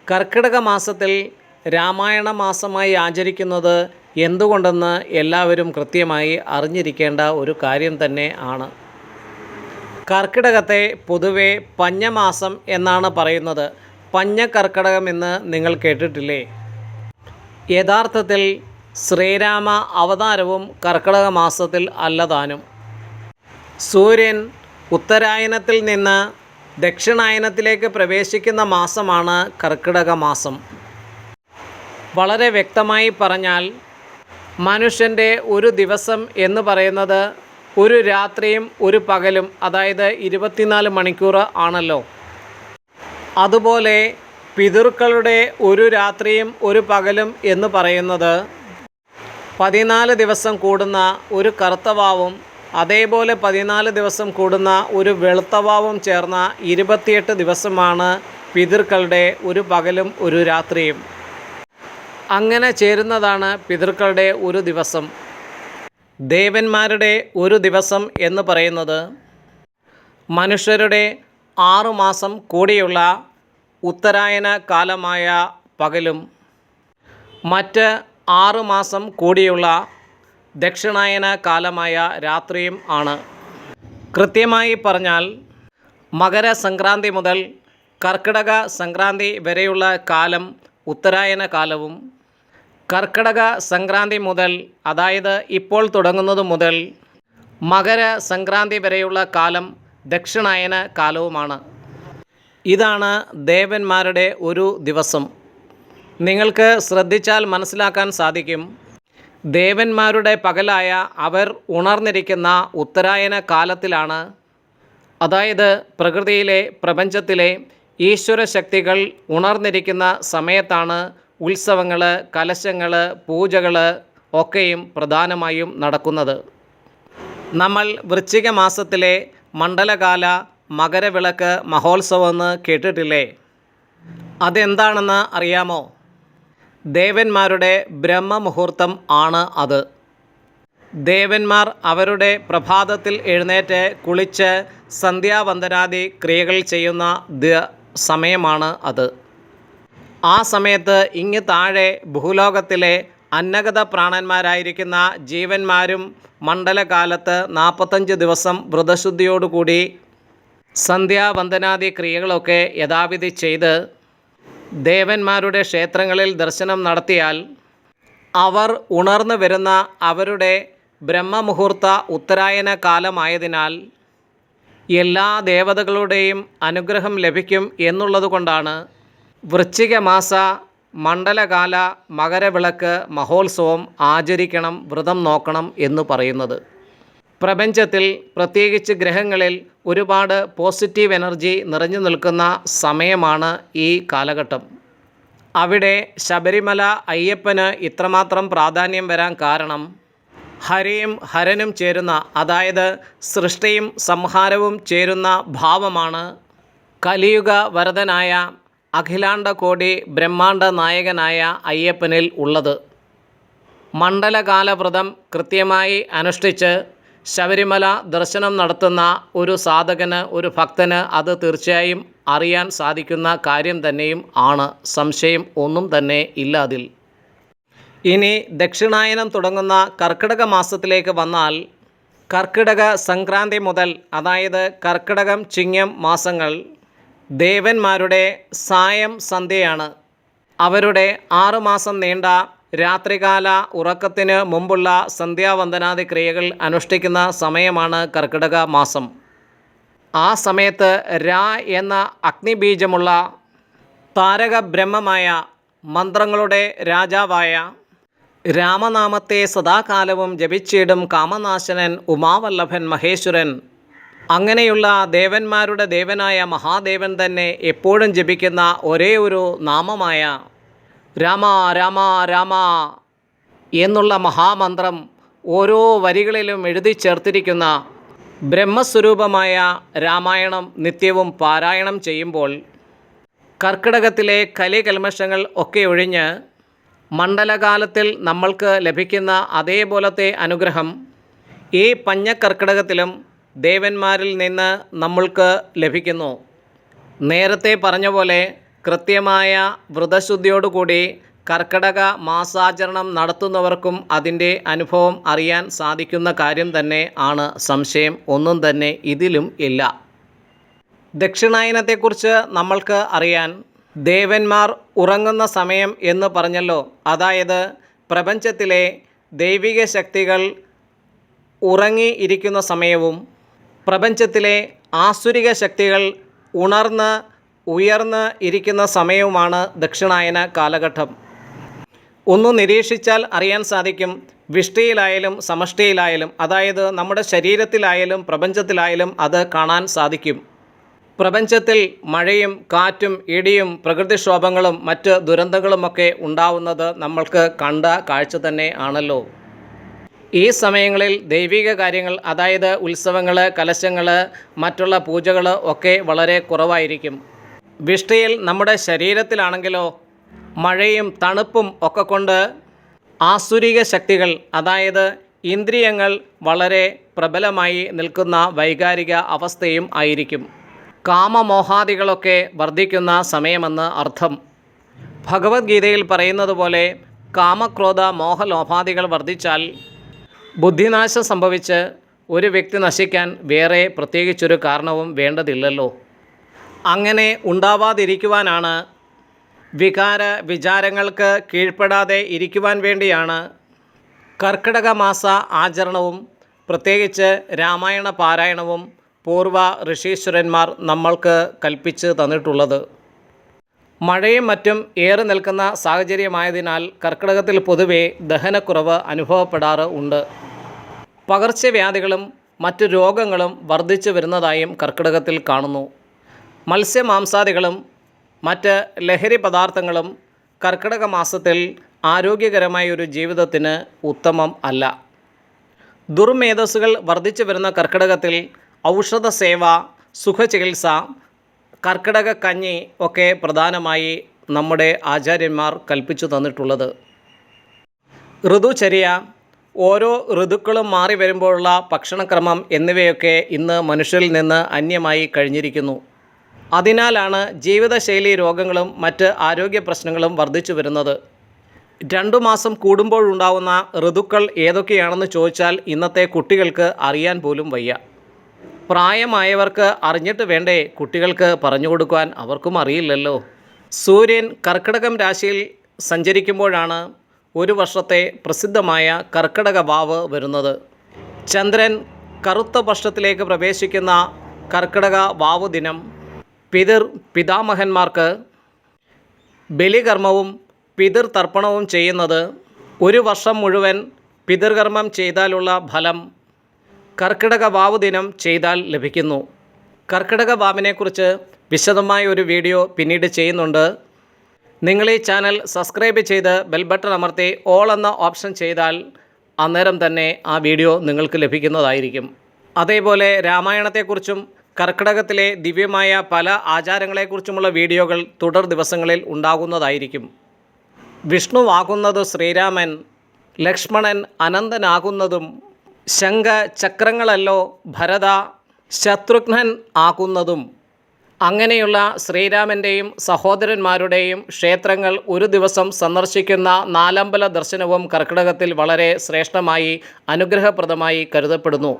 കർക്കിടക മാസത്തിൽ രാമായണ മാസമായി ആചരിക്കുന്നത് എന്തുകൊണ്ടെന്ന് എല്ലാവരും കൃത്യമായി അറിഞ്ഞിരിക്കേണ്ട ഒരു കാര്യം തന്നെ ആണ്. കർക്കിടകത്തെ പൊതുവെ പഞ്ഞമാസം എന്നാണ് പറയുന്നത്. പഞ്ഞക്കർക്കിടകം എന്ന് നിങ്ങൾ കേട്ടിട്ടില്ലേ? യഥാർത്ഥത്തിൽ ശ്രീരാമ അവതാരവും കർക്കിടക മാസത്തിൽ അല്ലതാനും. സൂര്യൻ ഉത്തരായനത്തിൽ നിന്ന് ദക്ഷിണായനത്തിലേക്ക് പ്രവേശിക്കുന്ന മാസമാണ് കർക്കിടക മാസം. വളരെ വ്യക്തമായി പറഞ്ഞാൽ മനുഷ്യൻ്റെ ഒരു ദിവസം എന്ന് പറയുന്നത് ഒരു രാത്രിയും ഒരു പകലും, അതായത് 24 മണിക്കൂർ ആണല്ലോ. അതുപോലെ പിതൃക്കളുടെ ഒരു രാത്രിയും ഒരു പകലും എന്ന് പറയുന്നത് 14 ദിവസം കൂടുന്ന ഒരു കറുത്തവാവും അതേപോലെ 14 ദിവസം കൂടുന്ന ഒരു വെളുത്തവാവും ചേർന്ന 28 ദിവസമാണ് പിതൃക്കളുടെ ഒരു പകലും ഒരു രാത്രിയും. അങ്ങനെ ചേരുന്നതാണ് പിതൃക്കളുടെ ഒരു ദിവസം. ദേവന്മാരുടെ ഒരു ദിവസം എന്ന് പറയുന്നത് മനുഷ്യരുടെ 6 മാസം കൂടിയുള്ള ഉത്തരായന കാലമായ പകലും മറ്റ് 6 മാസം കൂടിയുള്ള ദക്ഷിണായന കാലമായ രാത്രിയും ആണ്. കൃത്യമായി പറഞ്ഞാൽ മകരസംക്രാന്തി മുതൽ കർക്കിടക സംക്രാന്തി വരെയുള്ള കാലം ഉത്തരായന കാലവും കർക്കിടക സംക്രാന്തി മുതൽ, അതായത് ഇപ്പോൾ തുടങ്ങുന്നത് മുതൽ മകരസംക്രാന്തി വരെയുള്ള കാലം ദക്ഷിണായന കാലവുമാണ്. ഇതാണ് ദേവന്മാരുടെ ഒരു ദിവസം. നിങ്ങൾക്ക് ശ്രദ്ധിച്ചാൽ മനസ്സിലാക്കാൻ സാധിക്കും. ദേവന്മാരുടെ പകലായ അവർ ഉണർന്നിരിക്കുന്ന ഉത്തരായന കാലത്തിലാണ്. അതായത് പ്രകൃതിയിലെ പ്രപഞ്ചത്തിലെ ഈശ്വര ശക്തികൾ ഉണർന്നിരിക്കുന്ന സമയത്താണ് ഉത്സവങ്ങൾ, കലശങ്ങൾ, പൂജകൾ ഒക്കെയും പ്രധാനമായും നടക്കുന്നത്. നമ്മൾ വൃശ്ചിക മാസത്തിലെ മണ്ഡലകാല മകരവിളക്ക് മഹോത്സവം എന്ന് കേട്ടിട്ടില്ലേ? അതെന്താണെന്ന് അറിയാമോ? ദേവന്മാരുടെ ബ്രഹ്മമുഹൂർത്തം ആണ് അത്. ദേവന്മാർ അവരുടെ പ്രഭാതത്തിൽ എഴുന്നേറ്റ് കുളിച്ച് സന്ധ്യാവന്ദനാദി ക്രിയകൾ ചെയ്യുന്ന സമയമാണ് അത്. ആ സമയത്ത് ഇങ്ങ് താഴെ ഭൂലോകത്തിലെ അന്നഗത പ്രാണന്മാരായിരിക്കുന്ന ജീവന്മാരും മണ്ഡലകാലത്ത് 45 ദിവസം വ്രതശുദ്ധിയോടുകൂടി സന്ധ്യാവന്ദനാദി ക്രിയകളൊക്കെ യഥാവിധി ചെയ്ത് ദേവന്മാരുടെ ക്ഷേത്രങ്ങളിൽ ദർശനം നടത്തിയാൽ അവർ ഉണർന്നു വരുന്ന അവരുടെ ബ്രഹ്മമുഹൂർത്ത ഉത്തരായന കാലമായതിനാൽ എല്ലാ ദേവതകളുടെയും അനുഗ്രഹം ലഭിക്കും എന്നുള്ളതുകൊണ്ടാണ് വൃശ്ചിക മാസ മണ്ഡലകാല മകരവിളക്ക് മഹോത്സവം ആചരിക്കണം, വ്രതം നോക്കണം എന്ന് പറയുന്നത്. പ്രപഞ്ചത്തിൽ പ്രത്യേകിച്ച് ഗ്രഹങ്ങളിൽ ഒരുപാട് പോസിറ്റീവ് എനർജി നിറഞ്ഞു നിൽക്കുന്ന സമയമാണ് ഈ കാലഘട്ടം. അവിടെ ശബരിമല അയ്യപ്പന് ഇത്രമാത്രം പ്രാധാന്യം വരാൻ കാരണം ഹരിയും ഹരനും ചേരുന്ന, അതായത് സൃഷ്ടിയും സംഹാരവും ചേരുന്ന ഭാവമാണ് കലിയുഗ വരദനായ അഖിലാണ്ട കോടി ബ്രഹ്മാണ്ട നായകനായ അയ്യപ്പനിൽ ഉള്ളത്. മണ്ഡലകാല വ്രതം കൃത്യമായി അനുഷ്ഠിച്ച് ശബരിമല ദർശനം നടത്തുന്ന ഒരു സാധകന്, ഒരു ഭക്തന് അത് തീർച്ചയായും അറിയാൻ സാധിക്കുന്ന കാര്യം തന്നെയും ആണ്. സംശയം ഒന്നും തന്നെ ഇല്ല അതിൽ. ഇനി ദക്ഷിണായനം തുടങ്ങുന്ന കർക്കിടക മാസത്തിലേക്ക് വന്നാൽ കർക്കിടക സംക്രാന്തി മുതൽ, അതായത് കർക്കിടകം ചിങ്ങം മാസങ്ങൾ ദേവന്മാരുടെ സായം സന്ധ്യയാണ്. അവരുടെ 6 മാസം നീണ്ട രാത്രികാല ഉറക്കത്തിന് മുമ്പുള്ള സന്ധ്യാവന്ദനാദി ക്രിയകൾ അനുഷ്ഠിക്കുന്ന സമയമാണ് കർക്കിടക മാസം. ആ സമയത്ത് രാ എന്ന അഗ്നിബീജമുള്ള താരക ബ്രഹ്മമായ മന്ത്രങ്ങളുടെ രാജാവായ രാമനാമത്തെ സദാകാലവും ജപിച്ചിടും കാമനാശനൻ ഉമാവല്ലഭൻ മഹേശ്വരൻ, അങ്ങനെയുള്ള ദേവന്മാരുടെ ദേവനായ മഹാദേവൻ തന്നെ എപ്പോഴും ജപിക്കുന്ന ഒരേ ഒരു നാമമായ രാമ രാമ രാമ എന്നുള്ള മഹാമന്ത്രം ഓരോ വരികളിലും എഴുതി ചേർത്തിരിക്കുന്ന ബ്രഹ്മസ്വരൂപമായ രാമായണം നിത്യവും പാരായണം ചെയ്യുമ്പോൾ കർക്കിടകത്തിലെ കലികൽമഷങ്ങൾ ഒക്കെ ഒഴിഞ്ഞ് മണ്ഡലകാലത്തിൽ നമ്മൾക്ക് ലഭിക്കുന്ന അതേപോലത്തെ അനുഗ്രഹം ഈ പഞ്ഞക്കർക്കിടകത്തിലും ദേവന്മാരിൽ നിന്ന് നമ്മൾക്ക് ലഭിക്കുന്നു. നേരത്തെ പറഞ്ഞ പോലെ കൃത്യമായ വ്രതശുദ്ധിയോടുകൂടി കർക്കിടക മാസാചരണം നടത്തുന്നവർക്കും അതിൻ്റെ അനുഭവം അറിയാൻ സാധിക്കുന്ന കാര്യം തന്നെ ആണ്. സംശയം ഒന്നും തന്നെ ഇതിലും ഇല്ല. ദക്ഷിണായനത്തെക്കുറിച്ച് നമ്മൾക്ക് അറിയാൻ ദേവന്മാർ ഉറങ്ങുന്ന സമയം എന്ന് പറഞ്ഞല്ലോ. അതായത് പ്രപഞ്ചത്തിലെ ദൈവിക ശക്തികൾ ഉറങ്ങിയിരിക്കുന്ന സമയവും പ്രപഞ്ചത്തിലെ ആസുരിക ശക്തികൾ ഉയർന്ന് ഇരിക്കുന്ന സമയവുമാണ് ദക്ഷിണായന കാലഘട്ടം. ഒന്ന് നിരീക്ഷിച്ചാൽ അറിയാൻ സാധിക്കും. വിഷ്ടിയിലായാലും സമഷ്ടിയിലായാലും, അതായത് നമ്മുടെ ശരീരത്തിലായാലും പ്രപഞ്ചത്തിലായാലും അത് കാണാൻ സാധിക്കും. പ്രപഞ്ചത്തിൽ മഴയും കാറ്റും ഇടിയും പ്രകൃതിക്ഷോഭങ്ങളും മറ്റ് ദുരന്തങ്ങളുമൊക്കെ ഉണ്ടാവുന്നത് നമ്മൾക്ക് കണ്ട കാഴ്ച തന്നെ ആണല്ലോ. ഈ സമയങ്ങളിൽ ദൈവിക കാര്യങ്ങൾ, അതായത് ഉത്സവങ്ങൾ, കലശങ്ങൾ, മറ്റുള്ള പൂജകൾ ഒക്കെ വളരെ കുറവായിരിക്കും. വിഷ്ടിയിൽ നമ്മുടെ ശരീരത്തിലാണെങ്കിലോ മഴയും തണുപ്പും ഒക്കെ കൊണ്ട് ആസുരിക ശക്തികൾ, അതായത് ഇന്ദ്രിയങ്ങൾ വളരെ പ്രബലമായി നിൽക്കുന്ന വൈകാരിക അവസ്ഥയും ആയിരിക്കും. കാമമോഹാദികളൊക്കെ വർദ്ധിക്കുന്ന സമയമെന്ന് അർത്ഥം. ഭഗവത്ഗീതയിൽ പറയുന്നത് പോലെ കാമക്രോധ മോഹലോഭാദികൾ വർദ്ധിച്ചാൽ ബുദ്ധിനാശം സംഭവിച്ച് ഒരു വ്യക്തി നശിക്കാൻ വേറെ പ്രത്യേകിച്ചൊരു കാരണവും വേണ്ടതില്ലല്ലോ. അങ്ങനെ ഉണ്ടാവാതിരിക്കുവാനാണ്, വിചാരങ്ങൾക്ക് കീഴ്പ്പെടാതെ ഇരിക്കുവാൻ വേണ്ടിയാണ് കർക്കിടക മാസ ആചരണവും പ്രത്യേകിച്ച് രാമായണ പാരായണവും പൂർവ ഋഷീശ്വരന്മാർ നമ്മൾക്ക് കൽപ്പിച്ച് തന്നിട്ടുള്ളത്. മഴയും മറ്റും ഏറി നിൽക്കുന്ന സാഹചര്യമായതിനാൽ കർക്കിടകത്തിൽ പൊതുവെ ദഹനക്കുറവ് അനുഭവപ്പെടാറ് ഉണ്ട്. പകർച്ചവ്യാധികളും മറ്റു രോഗങ്ങളും വർദ്ധിച്ചു വരുന്നതായും കർക്കിടകത്തിൽ കാണുന്നു. മത്സ്യമാംസാദികളും മറ്റ് ലഹരി പദാർത്ഥങ്ങളും കർക്കിടക മാസത്തിൽ ആരോഗ്യകരമായ ഒരു ജീവിതത്തിന് ഉത്തമം അല്ല. ദുർമേധസ്സുകൾ വർദ്ധിച്ചു വരുന്ന കർക്കിടകത്തിൽ ഔഷധ സേവ, സുഖചികിത്സ, കർക്കിടക കഞ്ഞി ഒക്കെ പ്രധാനമായി നമ്മുടെ ആചാര്യന്മാർ കൽപ്പിച്ചു തന്നിട്ടുള്ളത്. ഋതുചര്യ, ഓരോ ഋതുക്കളും മാറി വരുമ്പോഴുള്ള ഭക്ഷണക്രമം എന്നിവയൊക്കെ ഇന്ന് മനുഷ്യരിൽ നിന്ന് അന്യമായി കഴിഞ്ഞിരിക്കുന്നു. അതിനാലാണ് ജീവിതശൈലി രോഗങ്ങളും മറ്റ് ആരോഗ്യ പ്രശ്നങ്ങളും വർദ്ധിച്ചു വരുന്നത്. 2 മാസം കൂടുമ്പോഴുണ്ടാവുന്ന ഋതുക്കൾ ഏതൊക്കെയാണെന്ന് ചോദിച്ചാൽ ഇന്നത്തെ കുട്ടികൾക്ക് അറിയാൻ പോലും വയ്യ. പ്രായമായവർക്ക് അറിഞ്ഞിട്ട് വേണ്ടേ കുട്ടികൾക്ക് പറഞ്ഞു കൊടുക്കുവാൻ? അവർക്കും അറിയില്ലല്ലോ. സൂര്യൻ കർക്കിടകം രാശിയിൽ സഞ്ചരിക്കുമ്പോഴാണ് ഒരു വർഷത്തെ പ്രസിദ്ധമായ കർക്കിടക വാവ് വരുന്നത്. ചന്ദ്രൻ കറുത്ത പക്ഷത്തിലേക്ക് പ്രവേശിക്കുന്ന കർക്കിടക വാവ് ദിനം പിതാമഹന്മാർക്ക് ബലികർമ്മവും പിതൃതർപ്പണവും ചെയ്യുന്നത്, ഒരു വർഷം മുഴുവൻ പിതൃകർമ്മം ചെയ്താലുള്ള ഫലം കർക്കിടക വാവ് ദിനം ചെയ്താൽ ലഭിക്കുന്നു. കർക്കിടക വാവിനെക്കുറിച്ച് വിശദമായ ഒരു വീഡിയോ പിന്നീട് ചെയ്യുന്നുണ്ട്. നിങ്ങൾ ഈ ചാനൽ സബ്സ്ക്രൈബ് ചെയ്ത് ബെൽ ബട്ടൺ അമർത്തി ഓൾ എന്ന ഓപ്ഷൻ ചെയ്താൽ അന്നേരം തന്നെ ആ വീഡിയോ നിങ്ങൾക്ക് ലഭിക്കുന്നതായിരിക്കും. അതേപോലെ രാമായണത്തെക്കുറിച്ചും കർക്കിടകത്തിലെ ദിവ്യമായ പല ആചാരങ്ങളെക്കുറിച്ചുമുള്ള വീഡിയോകൾ തുടർ ദിവസങ്ങളിൽ ഉണ്ടാകുന്നതായിരിക്കും. വിഷ്ണുവാകുന്നത് ശ്രീരാമൻ, ലക്ഷ്മണൻ അനന്തനാകുന്നതും ശംഖചക്രങ്ങളല്ലോ ഭരത ശത്രുഘ്നൻ ആകുന്നതും. അങ്ങനെയുള്ള ശ്രീരാമൻ്റെയും സഹോദരന്മാരുടെയും ക്ഷേത്രങ്ങൾ ഒരു ദിവസം സന്ദർശിക്കുന്ന നാലമ്പല ദർശനവും കർക്കിടകത്തിൽ വളരെ ശ്രേഷ്ഠമായി അനുഗ്രഹപ്രദമായി കരുതപ്പെടുന്നു.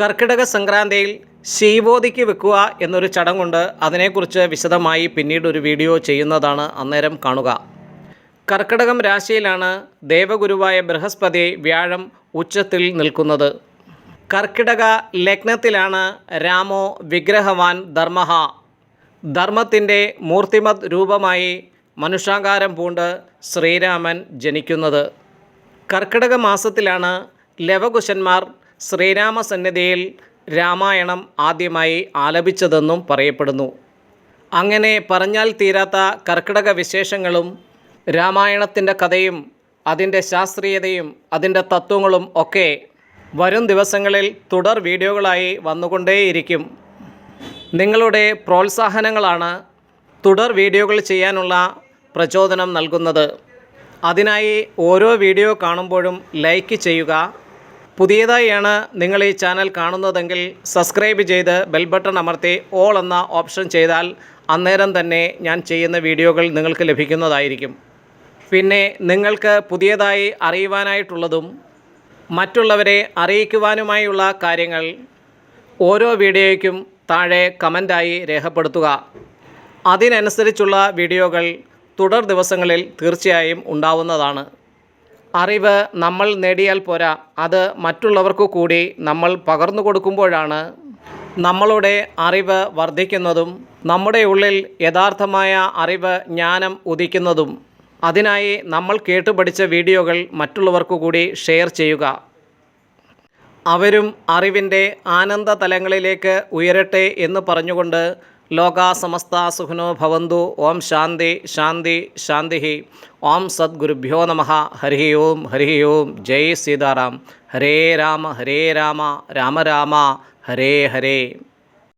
കർക്കിടക സംക്രാന്തിയിൽ ശീവോതിക്ക് വെക്കുക എന്നൊരു ചടങ്ങുണ്ട്. അതിനെക്കുറിച്ച് വിശദമായി പിന്നീട് ഒരു വീഡിയോ ചെയ്യുന്നതാണ്, അന്നേരം കാണുക. കർക്കിടകം രാശിയിലാണ് ദേവഗുരുവായ ബൃഹസ്പതി വ്യാഴം ഉച്ചത്തിൽ നിൽക്കുന്നത്. കർക്കിടക ലഗ്നത്തിലാണ് രാമോ വിഗ്രഹവാൻ ധർമ്മഃ, ധർമ്മത്തിൻ്റെ മൂർത്തിമത് രൂപമായി മനുഷ്യാകാരം പൂണ്ട് ശ്രീരാമൻ ജനിക്കുന്നത്. കർക്കിടക മാസത്തിലാണ് ലവകുശന്മാർ ശ്രീരാമസന്നിധിയിൽ രാമായണം ആദ്യമായി ആലപിച്ചതെന്നും പറയപ്പെടുന്നു. അങ്ങനെ പറഞ്ഞാൽ തീരാത്ത കർക്കിടക വിശേഷങ്ങളും രാമായണത്തിൻ്റെ കഥയും അതിൻ്റെ ശാസ്ത്രീയതയും അതിൻ്റെ തത്വങ്ങളും ഒക്കെ വരും ദിവസങ്ങളിൽ തുടർ വീഡിയോകളായി വന്നുകൊണ്ടേയിരിക്കും. നിങ്ങളുടെ പ്രോത്സാഹനങ്ങളാണ് തുടർ വീഡിയോകൾ ചെയ്യാനുള്ള പ്രചോദനം നൽകുന്നത്. അതിനായി ഓരോ വീഡിയോ കാണുമ്പോഴും ലൈക്ക് ചെയ്യുക, പുതിയതായാണ് നിങ്ങൾ ഈ ചാനൽ കാണുന്നതെങ്കിൽ സബ്സ്ക്രൈബ് ചെയ്ത് ബെൽ ബട്ടൺ അമർത്തി ഓൾ എന്ന ഓപ്ഷൻ ചെയ്താൽ അന്നേരം തന്നെ ഞാൻ ചെയ്യുന്ന വീഡിയോകൾ നിങ്ങൾക്ക് ലഭിക്കുന്നതായിരിക്കും. പിന്നെ നിങ്ങൾക്ക് പുതിയതായി അറിയുവാനായിട്ടുള്ളതും മറ്റുള്ളവരെ അറിയിക്കുവാനുമായുള്ള കാര്യങ്ങൾ ഓരോ വീഡിയോയ്ക്കും താഴെ കമൻ്റായി രേഖപ്പെടുത്തുക. അതിനനുസരിച്ചുള്ള വീഡിയോകൾ തുടർ ദിവസങ്ങളിൽ തീർച്ചയായും ഉണ്ടാവുന്നതാണ്. അറിവ് നമ്മൾ നേടിയാൽ പോരാ, അത് മറ്റുള്ളവർക്ക് കൂടി നമ്മൾ പകർന്നു കൊടുക്കുമ്പോഴാണ് നമ്മളുടെ അറിവ് വർദ്ധിക്കുന്നതും നമ്മുടെ ഉള്ളിൽ യഥാർത്ഥമായ അറിവ് ജ്ഞാനം ഉദിക്കുന്നതും. അതിനായി നമ്മൾ കേട്ടുപഠിച്ച വീഡിയോകൾ മറ്റുള്ളവർക്ക് കൂടി ഷെയർ ചെയ്യുക. അവരും അറിവിൻ്റെ ആനന്ദ തലങ്ങളിലേക്ക് ഉയരട്ടെ എന്ന് പറഞ്ഞുകൊണ്ട് ലോകാ സമസ്ത സുഖിനോ ഭവന്തു. ഓം ശാന്തി ശാന്തി ശാന്തി. ഓം സദ്ഗുരുഭ്യോ നമഃ. ഹരി ഓം ഹരി ഓം. ജയ് സീതാറാം. ഹരേ രാമ രാമ രാമ ഹരേ ഹരേ.